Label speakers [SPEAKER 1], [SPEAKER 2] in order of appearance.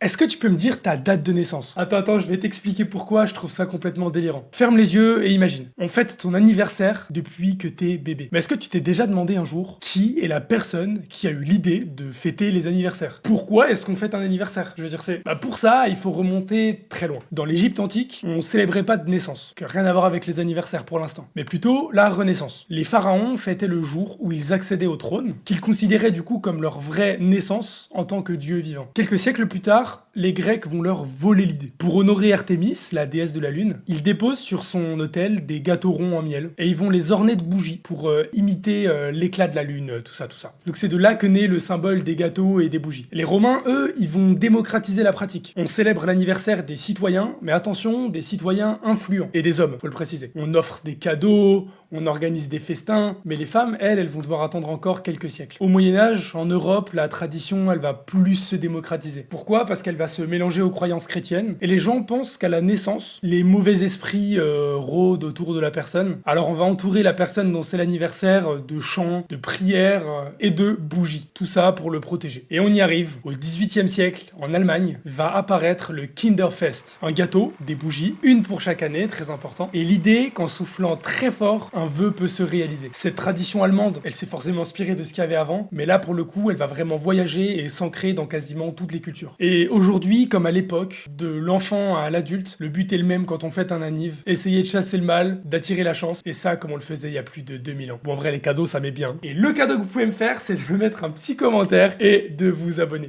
[SPEAKER 1] Est-ce que tu peux me dire ta date de naissance? Attends, je vais t'expliquer pourquoi je trouve ça complètement délirant. Ferme les yeux et imagine. On fête ton anniversaire depuis que t'es bébé. Mais est-ce que tu t'es déjà demandé un jour qui est la personne qui a eu l'idée de fêter les anniversaires? Pourquoi est-ce qu'on fête un anniversaire? Je veux dire, pour ça, il faut remonter très loin. Dans l'Égypte antique, on célébrait pas de naissance, que rien à voir avec les anniversaires pour l'instant, mais plutôt la Renaissance. Les pharaons fêtaient le jour où ils accédaient au trône, qu'ils considéraient du coup comme leur vraie naissance en tant que dieu vivant. Quelques siècles plus tard, les Grecs vont leur voler l'idée. Pour honorer Artémis, la déesse de la lune, ils déposent sur son autel des gâteaux ronds en miel et ils vont les orner de bougies pour imiter l'éclat de la lune, tout ça. Donc c'est de là que naît le symbole des gâteaux et des bougies. Les Romains, eux, ils vont démocratiser la pratique. On célèbre l'anniversaire des citoyens, mais attention, des citoyens influents et des hommes, faut le préciser. On offre des cadeaux, on organise des festins, mais les femmes, elles vont devoir attendre encore quelques siècles. Au Moyen-Âge, en Europe, la tradition, elle va plus se démocratiser. Pourquoi? Parce qu'elle va se mélanger aux croyances chrétiennes, et les gens pensent qu'à la naissance, les mauvais esprits rôdent autour de la personne. Alors on va entourer la personne dont c'est l'anniversaire de chants, de prières et de bougies. Tout ça pour le protéger. Et on y arrive. Au XVIIIe siècle, en Allemagne, va apparaître le Kinderfest. Un gâteau, des bougies, une pour chaque année, très important. Et l'idée qu'en soufflant très fort, un vœu peut se réaliser. Cette tradition allemande, elle s'est forcément inspirée de ce qu'il y avait avant, mais là pour le coup, elle va vraiment voyager et s'ancrer dans quasiment toutes les cultures. Et aujourd'hui, comme à l'époque, de l'enfant à l'adulte, le but est le même quand on fête un anniv. Essayer de chasser le mal, d'attirer la chance, et ça comme on le faisait il y a plus de 2000 ans. Bon en vrai les cadeaux ça met bien. Et le cadeau que vous pouvez me faire, c'est de me mettre un petit commentaire et de vous abonner.